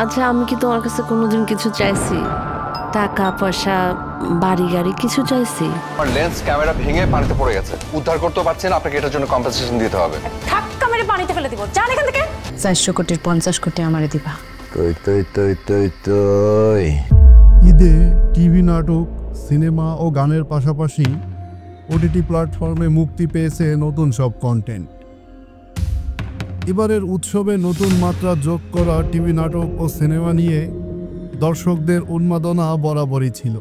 আচ্ছা, আমি কি তোমার কাছে কোনোদিন কিছু চাইছি? টাকা পয়সা, বাড়ি গাড়ি কিছু চাইছি? আমার লেন্স ক্যামেরা ভেঙে পানিতে পড়ে গেছে, উদ্ধার করতে পারছেন, আপনাকে এটার জন্য কম্পেনসেশন দিতে হবে। ধাক্কা মেরে পানিতে ফেলে দিব, জান এখান থেকে। 400 কোটির 50 কোটি আমারে দিবা। ঈদে টিভি নাটক, সিনেমা ও গানের পাশাপাশি ওটিটি প্ল্যাটফর্মে মুক্তি পেয়েছে নতুন সব কন্টেন্ট। এবারের উৎসবে নতুন মাত্রা যোগ করা টিভি নাটক ও সিনেমা নিয়ে দর্শকদের উন্মাদনা বরাবরই ছিল।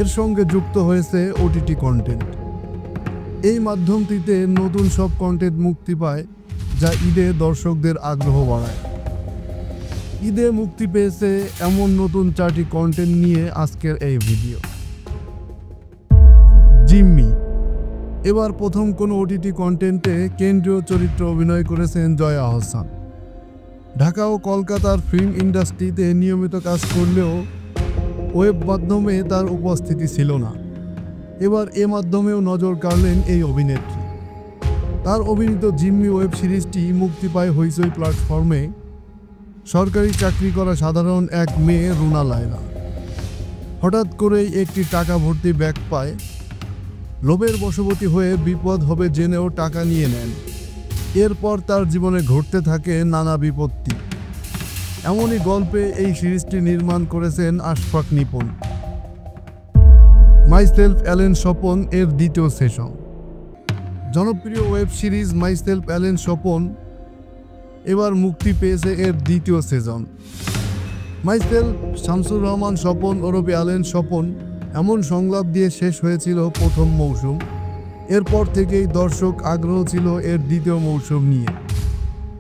এর সঙ্গে যুক্ত হয়েছে ওটিটি কন্টেন্ট। এই মাধ্যমটিতে নতুন সব কন্টেন্ট মুক্তি পায়, যা ঈদে দর্শকদের আগ্রহ বাড়ায়। ঈদে মুক্তি পেয়েছে এমন নতুন 4টি কন্টেন্ট নিয়ে আজকের এই ভিডিও। জিম্মি। এবার প্রথম কোনো ওটিটি কন্টেন্টে কেন্দ্রীয় চরিত্রে অভিনয় করেছেন জয়া আহসান। ঢাকা ও কলকাতার ফিল্ম ইন্ডাস্ট্রিতে নিয়মিত কাজ করলেও ওয়েব মাধ্যমে তার উপস্থিতি ছিল না। এবার এ মাধ্যমেও নজর কাড়লেন এই অভিনেত্রী। তার অভিনীত জিম্মি ওয়েব সিরিজটি মুক্তি পায় হইচই প্ল্যাটফর্মে। সরকারি চাকরি করা সাধারণ এক মেয়ে রুনা লায়লা হঠাৎ করেই একটি টাকা ভর্তি ব্যাগ পায়। লোভের বশবর্তী হয়ে বিপদ হবে জেনেও টাকা নিয়ে নেন। এরপর তার জীবনে ঘটতে থাকে নানা বিপত্তি। এমনই গল্পে এই সিরিজটি নির্মাণ করেছেন আশফাক নিপুণ। মাইসেলফ অ্যালেন স্বপন এর দ্বিতীয় সেশন। জনপ্রিয় web series myself Allen Swapan এবার মুক্তি পেয়েছে এর দ্বিতীয় সিজন। মাইসেলফ শামসুর রহমান স্বপন ওরফে অ্যালেন স্বপন এমন সংলাপ দিয়ে শেষ হয়েছিল প্রথম মৌসুম। এরপর থেকেই দর্শক আগ্রহ ছিল এর দ্বিতীয় মৌসুম নিয়ে।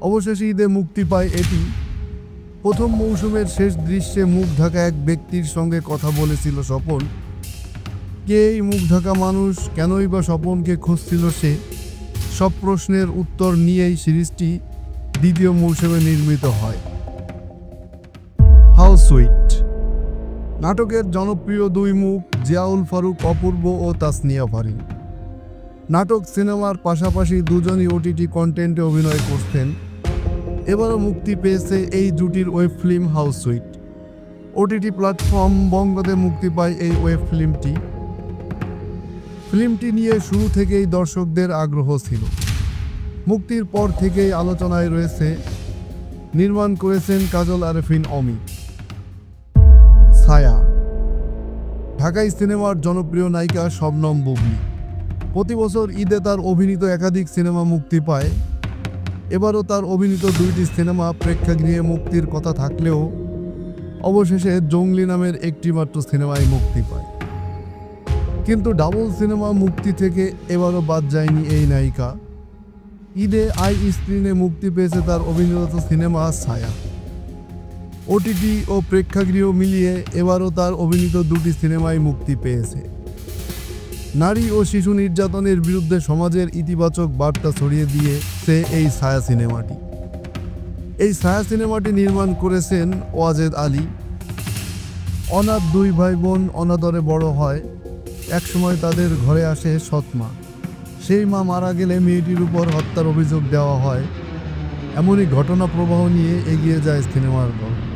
অবশেষে ঈদে মুক্তি পায় এটি। প্রথম মৌসুমের শেষ দৃশ্যে মুখ ঢাকা এক ব্যক্তির সঙ্গে কথা বলেছিল স্বপন। কে এই মুখ ঢাকা মানুষ, কেনই বা স্বপনকে খুঁজছিল সে? সব প্রশ্নের উত্তর নিয়েই সিরিজটি দ্বিতীয় মৌসুমে নির্মিত হয়। How sweet. নাটকের জনপ্রিয় দুই মুখ জিয়াউল ফারুক অপূর্ব ও তাসনিয়া ফারিন নাটক সিনেমার পাশাপাশি দুজনই ওটিটি কন্টেন্টে অভিনয় করতেন। এবারও মুক্তি পেয়েছে এই জুটির web film how sweet. OTT platform বঙ্গতে মুক্তি পায় এই ওয়েব ফিল্মটি। ফিল্মটি নিয়ে শুরু থেকেই দর্শকদের আগ্রহ ছিল। মুক্তির পর থেকেই আলোচনায় রয়েছে। নির্মাণ করেছেন কাজল আরেফিন অমি। ছায়া। ঢাকাই সিনেমার জনপ্রিয় নায়িকা শবনম বুবলি। প্রতি বছর ঈদে তার অভিনীত একাধিক সিনেমা মুক্তি পায়। এবারও তার অভিনীত 2টি সিনেমা প্রেক্ষাগৃহে মুক্তির কথা থাকলেও অবশেষে জঙ্গলি নামের একটি মাত্র সিনেমায় মুক্তি পায়। কিন্তু ডাবল সিনেমা মুক্তি থেকে এবারও বাদ যায়নি এই নায়িকা। ঈদে আই স্ক্রিনে মুক্তি পেয়েছে তার অভিনীত সিনেমা ছায়া। ওটিটি ও প্রেক্ষাগৃহ মিলিয়ে এবারও তার অভিনীত 2টি সিনেমাই মুক্তি পেয়েছে। নারী ও শিশু নির্যাতনের বিরুদ্ধে সমাজের ইতিবাচক বার্তা ছড়িয়ে দিয়েছে এই ছায়া সিনেমাটি। এই ছায়া সিনেমাটি নির্মাণ করেছেন ওয়াজেদ আলী। অনাথ 2 ভাই বোন অনাদরে বড় হয়। একসময় তাদের ঘরে আসে সৎ মা। সেই মা মারা গেলে মেয়েটির উপর হত্যার অভিযোগ দেওয়া হয়। এমনই ঘটনা প্রবাহ নিয়ে এগিয়ে যায় সিনেমার গল্প।